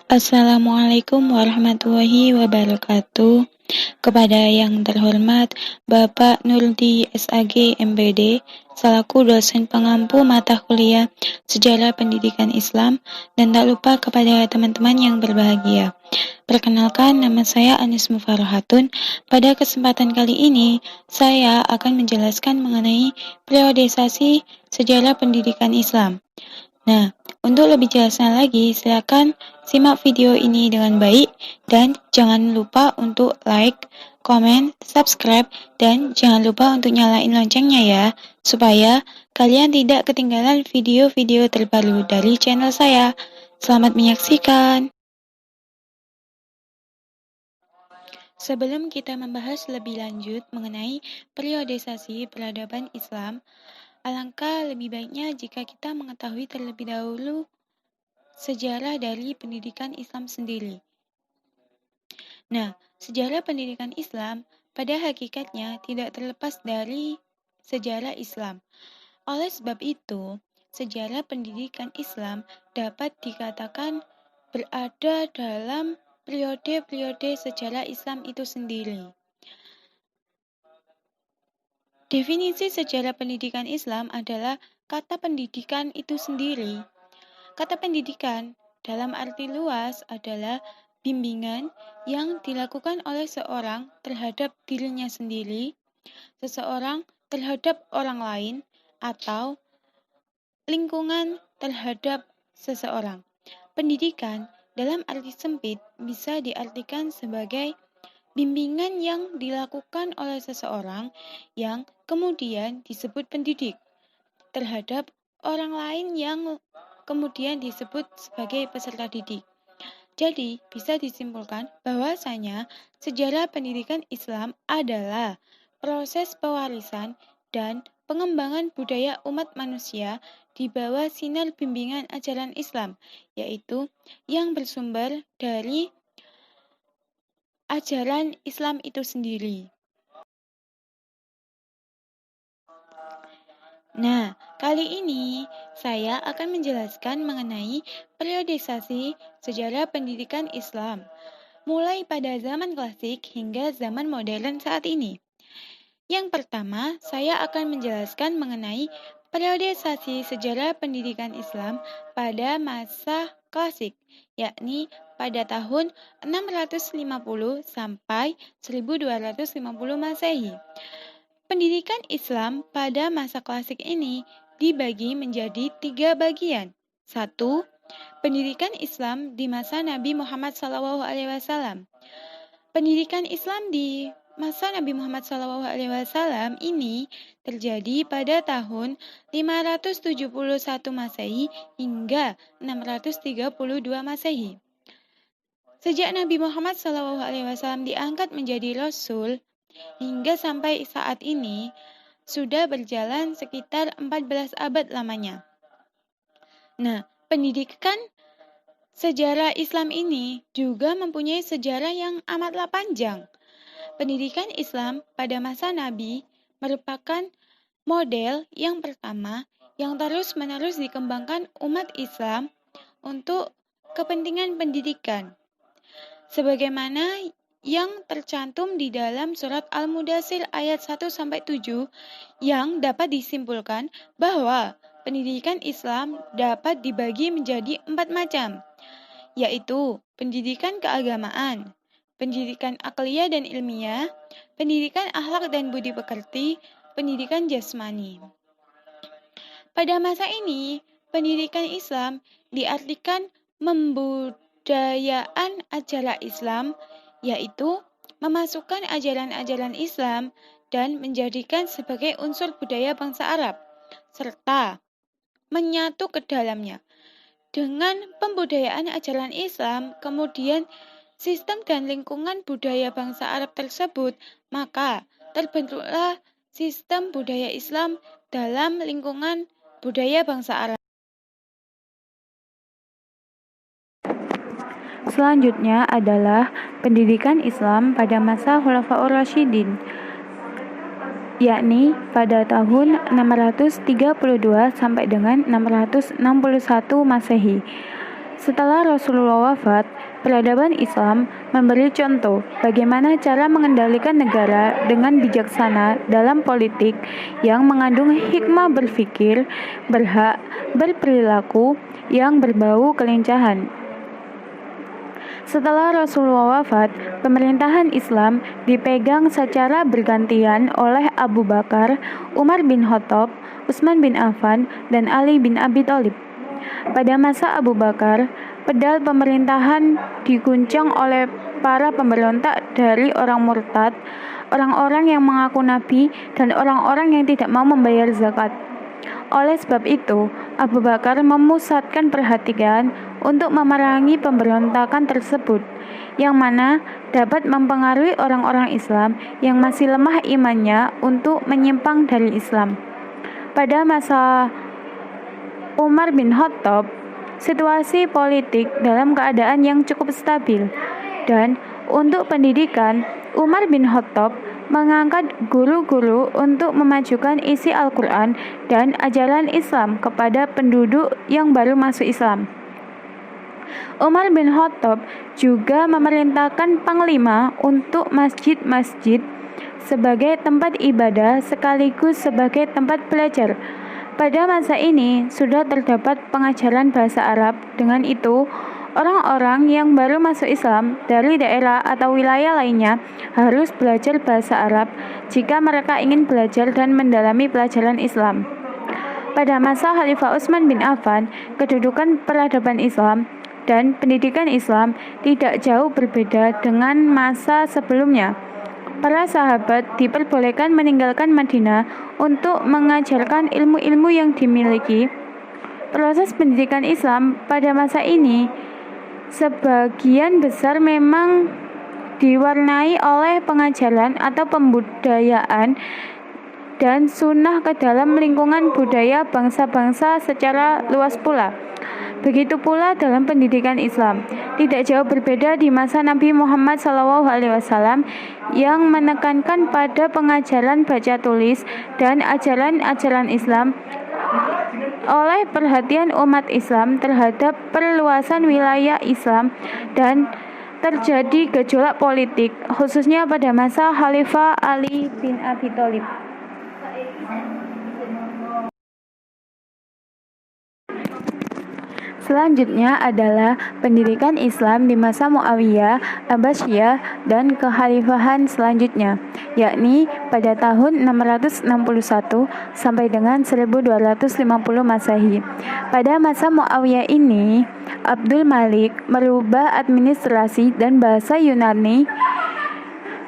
Assalamualaikum warahmatullahi wabarakatuh. Kepada yang terhormat Bapak Nurdi SAG MPD selaku dosen pengampu mata kuliah Sejarah Pendidikan Islam, dan tak lupa kepada teman-teman yang berbahagia. Perkenalkan, nama saya Anis Mufarohatun. Pada kesempatan kali ini, saya akan menjelaskan mengenai periodisasi sejarah pendidikan Islam. Nah, untuk lebih jelasnya lagi, silakan simak video ini dengan baik dan jangan lupa untuk like, komen, subscribe, dan jangan lupa untuk nyalain loncengnya ya, supaya kalian tidak ketinggalan video-video terbaru dari channel saya. Selamat menyaksikan. Sebelum kita membahas lebih lanjut mengenai periodisasi peradaban Islam, alangkah lebih baiknya jika kita mengetahui terlebih dahulu sejarah dari pendidikan Islam sendiri. Nah, sejarah pendidikan Islam pada hakikatnya tidak terlepas dari sejarah Islam. Oleh sebab itu, sejarah pendidikan Islam dapat dikatakan berada dalam periode-periode sejarah Islam itu sendiri. Definisi sejarah pendidikan Islam adalah kata pendidikan itu sendiri. Kata pendidikan dalam arti luas adalah bimbingan yang dilakukan oleh seorang terhadap dirinya sendiri, seseorang terhadap orang lain, atau lingkungan terhadap seseorang. Pendidikan dalam arti sempit bisa diartikan sebagai bimbingan yang dilakukan oleh seseorang yang kemudian disebut pendidik terhadap orang lain yang kemudian disebut sebagai peserta didik. Jadi, bisa disimpulkan bahwasanya sejarah pendidikan Islam adalah proses pewarisan dan pengembangan budaya umat manusia di bawah sinar bimbingan ajaran Islam, yaitu yang bersumber dari ajaran Islam itu sendiri. Nah, kali ini saya akan menjelaskan mengenai periodisasi sejarah pendidikan Islam, mulai pada zaman klasik hingga zaman modern saat ini. Yang pertama, saya akan menjelaskan mengenai periodisasi sejarah pendidikan Islam pada masa klasik, yakni pada tahun 650 sampai 1250 Masehi. Pendidikan Islam pada masa klasik ini dibagi menjadi 3 bagian. 1. Pendidikan Islam di masa Nabi Muhammad SAW. Pendidikan Islam di masa Nabi Muhammad SAW ini terjadi pada tahun 571 Masehi hingga 632 Masehi. Sejak Nabi Muhammad SAW diangkat menjadi Rasul, hingga sampai saat ini sudah berjalan sekitar 14 abad lamanya. Nah, pendidikan sejarah Islam ini juga mempunyai sejarah yang amatlah panjang. Pendidikan Islam pada masa Nabi merupakan model yang pertama yang terus-menerus dikembangkan umat Islam untuk kepentingan pendidikan. Sebagaimana yang tercantum di dalam surat Al-Mudaththir ayat 1-7 yang dapat disimpulkan bahwa pendidikan Islam dapat dibagi menjadi 4 macam, yaitu pendidikan keagamaan, pendidikan akliyah dan ilmiah, pendidikan akhlak dan budi pekerti, pendidikan jasmani. Pada masa ini, pendidikan Islam diartikan membudayaan ajaran Islam, yaitu memasukkan ajaran-ajaran Islam dan menjadikan sebagai unsur budaya bangsa Arab, serta menyatu ke dalamnya. Dengan pembudayaan ajaran Islam, kemudian sistem dan lingkungan budaya bangsa Arab tersebut, maka terbentuklah sistem budaya Islam dalam lingkungan budaya bangsa Arab. Selanjutnya adalah pendidikan Islam pada masa Khulafaur Rasyidin, yakni pada tahun 632 sampai dengan 661 Masehi. Setelah Rasulullah wafat, peradaban Islam memberi contoh bagaimana cara mengendalikan negara dengan bijaksana dalam politik yang mengandung hikmah berpikir, berhak, berperilaku yang berbau kelincahan. Setelah Rasulullah wafat, pemerintahan Islam dipegang secara bergantian oleh Abu Bakar, Umar bin Khattab, Utsman bin Affan, dan Ali bin Abi Thalib. Pada masa Abu Bakar, pedal pemerintahan diguncang oleh para pemberontak dari orang murtad, orang-orang yang mengaku nabi, dan orang-orang yang tidak mau membayar zakat. Oleh sebab itu, Abu Bakar memusatkan perhatian untuk memerangi pemberontakan tersebut, yang mana dapat mempengaruhi orang-orang Islam yang masih lemah imannya untuk menyimpang dari Islam. Pada masa Umar bin Khattab, situasi politik dalam keadaan yang cukup stabil, dan untuk pendidikan, Umar bin Khattab mengangkat guru-guru untuk memajukan isi Al-Quran dan ajaran Islam kepada penduduk yang baru masuk Islam. Umar bin Khattab juga memerintahkan panglima untuk masjid-masjid sebagai tempat ibadah sekaligus sebagai tempat belajar. Pada masa ini sudah terdapat pengajaran bahasa Arab. Dengan itu, orang-orang yang baru masuk Islam dari daerah atau wilayah lainnya harus belajar bahasa Arab jika mereka ingin belajar dan mendalami pelajaran Islam. Pada masa Khalifah Utsman bin Affan, kedudukan peradaban Islam dan pendidikan Islam tidak jauh berbeda dengan masa sebelumnya. Para sahabat diperbolehkan meninggalkan Madinah untuk mengajarkan ilmu-ilmu yang dimiliki. Proses pendidikan Islam pada masa ini sebagian besar memang diwarnai oleh pengajaran atau pembudayaan dan sunnah ke dalam lingkungan budaya bangsa-bangsa secara luas pula. Begitu pula dalam pendidikan Islam, tidak jauh berbeda di masa Nabi Muhammad SAW yang menekankan pada pengajaran baca tulis dan ajaran-ajaran Islam oleh perhatian umat Islam terhadap perluasan wilayah Islam dan terjadi gejolak politik, khususnya pada masa Khalifah Ali bin Abi Thalib. Selanjutnya adalah pendidikan Islam di masa Muawiyah, Abbasiyah, dan kekhalifahan selanjutnya, yakni pada tahun 661 sampai dengan 1250 Masehi. Pada masa Muawiyah ini, Abdul Malik merubah administrasi dan bahasa Yunani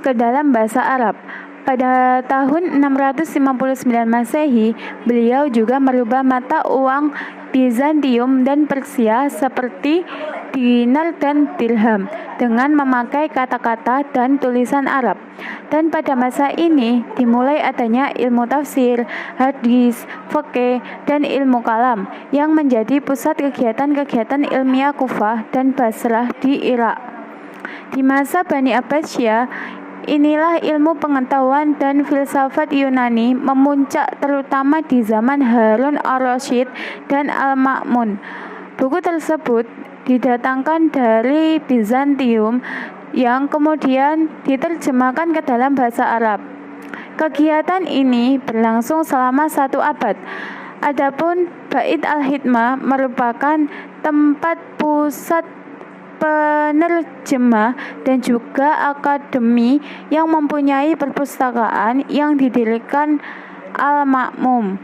ke dalam bahasa Arab. Pada tahun 659 Masehi, beliau juga merubah mata uang Bizantium dan Persia seperti dinar dan dirham dengan memakai kata-kata dan tulisan Arab. Dan pada masa ini dimulai adanya ilmu tafsir, hadis, fikih, dan ilmu kalam yang menjadi pusat kegiatan-kegiatan ilmiah Kufah dan Basrah di Irak. Di masa Bani Abbasiyah, inilah ilmu pengetahuan dan filsafat Yunani memuncak terutama di zaman Harun ar-Rasyid dan Al-Ma'mun. Buku tersebut didatangkan dari Bizantium yang kemudian diterjemahkan ke dalam bahasa Arab. Kegiatan ini berlangsung selama 1 abad. Adapun Bait al-Hikmah merupakan tempat pusat penerjemah dan juga akademi yang mempunyai perpustakaan yang didirikan Al-Ma'mun.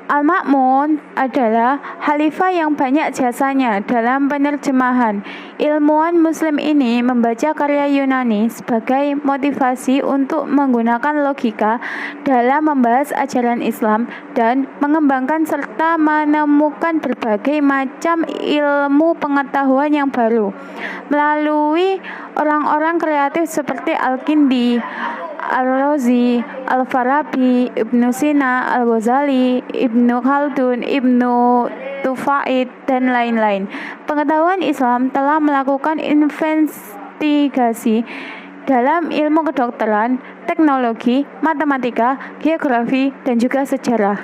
Al-Ma'mun adalah khalifah yang banyak jasanya dalam penerjemahan. Ilmuwan muslim ini membaca karya Yunani sebagai motivasi untuk menggunakan logika dalam membahas ajaran Islam dan mengembangkan serta menemukan berbagai macam ilmu pengetahuan yang baru melalui orang-orang kreatif seperti Al-Kindi, Al-Razi, Al-Farabi, Ibnu Sina, Al-Ghazali, Ibnu Khaldun, Ibnu Tufaid, dan lain-lain. Pengetahuan Islam telah melakukan investigasi dalam ilmu kedokteran, teknologi, matematika, geografi, dan juga sejarah.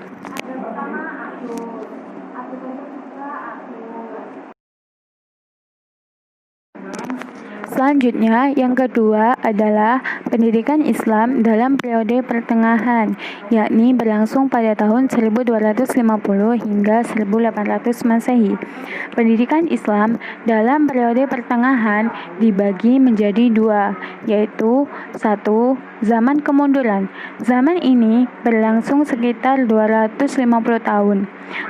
Selanjutnya, yang kedua adalah pendidikan Islam dalam periode pertengahan, yakni berlangsung pada tahun 1250 hingga 1800 Masehi. Pendidikan Islam dalam periode pertengahan dibagi menjadi dua, yaitu satu, zaman kemunduran. Zaman ini berlangsung sekitar 250 tahun.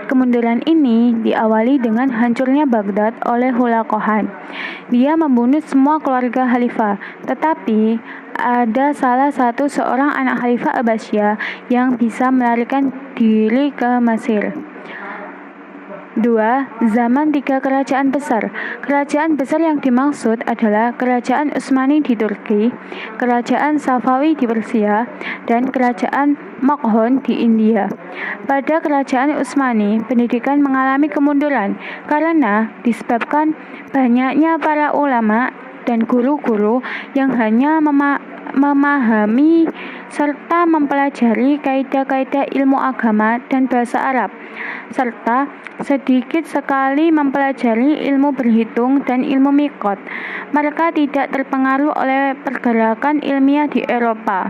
Kemunduran ini diawali dengan hancurnya Baghdad oleh Hulakohan. Dia membunuh semua keluarga khalifah, tetapi ada salah satu seorang anak khalifah Abbasiyah yang bisa melarikan diri ke Mesir. 2. Zaman tiga kerajaan besar. Kerajaan besar yang dimaksud adalah Kerajaan Utsmani di Turki, Kerajaan Safawi di Persia, dan Kerajaan Maghon di India. Pada Kerajaan Utsmani, pendidikan mengalami kemunduran karena disebabkan banyaknya para ulama dan guru-guru yang hanya memahami serta mempelajari kaidah-kaidah ilmu agama dan bahasa Arab, serta sedikit sekali mempelajari ilmu berhitung dan ilmu mikot. Mereka tidak terpengaruh oleh pergerakan ilmiah di Eropa.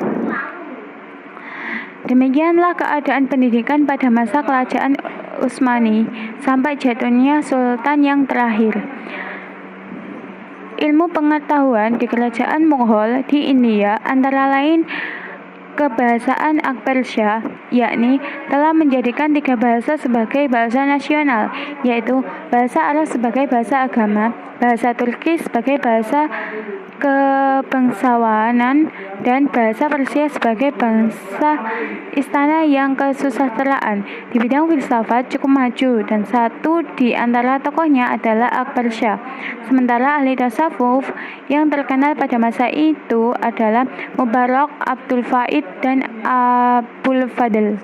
Demikianlah keadaan pendidikan pada masa Kerajaan Utsmani sampai jatuhnya Sultan yang terakhir. Ilmu pengetahuan di Kerajaan Mughal di India antara lain kebahasaan Akbersyah, yakni telah menjadikan tiga bahasa sebagai bahasa nasional, yaitu bahasa Arab sebagai bahasa agama, bahasa Turki sebagai bahasa kebangsawanan, dan bahasa Persia sebagai bahasa istana yang kesusastraan. Di bidang filsafat cukup maju, dan satu di antara tokohnya adalah Akbersyah. Sementara ahli tasawuf yang terkenal pada masa itu adalah Mubarak, Abdul Faid, dan Abul Fadl.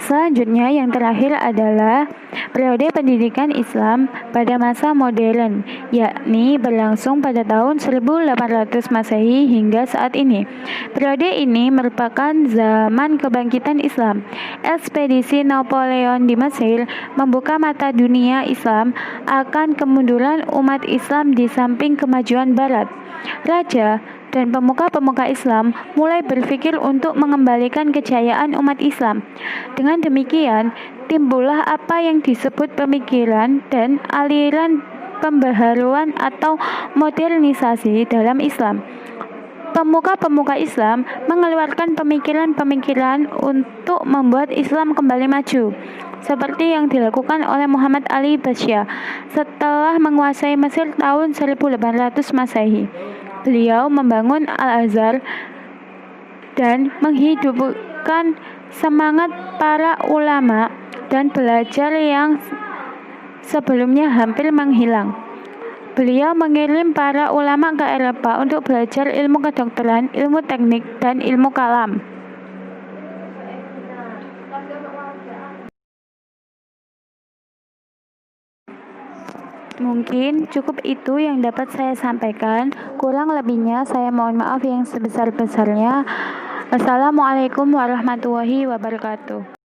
Selanjutnya, yang terakhir adalah periode pendidikan Islam pada masa modern, yakni berlangsung pada tahun 1800 Masehi hingga saat ini. Periode ini merupakan zaman kebangkitan Islam. Ekspedisi Napoleon di Mesir membuka mata dunia Islam akan kemunduran umat Islam di samping kemajuan Barat. Raja dan pemuka-pemuka Islam mulai berpikir untuk mengembalikan kejayaan umat Islam. Dengan demikian, timbullah apa yang disebut pemikiran dan aliran pembaharuan atau modernisasi dalam Islam. Pemuka-pemuka Islam mengeluarkan pemikiran-pemikiran untuk membuat Islam kembali maju, seperti yang dilakukan oleh Muhammad Ali Basyah setelah menguasai Mesir tahun 1800 Masehi. Beliau membangun Al-Azhar dan menghidupkan semangat para ulama dan belajar yang sebelumnya hampir menghilang. Beliau mengirim para ulama ke Eropa untuk belajar ilmu kedokteran, ilmu teknik, dan ilmu kalam. Mungkin cukup itu yang dapat saya sampaikan. Kurang lebihnya saya mohon maaf yang sebesar-besarnya. Wassalamualaikum warahmatullahi wabarakatuh.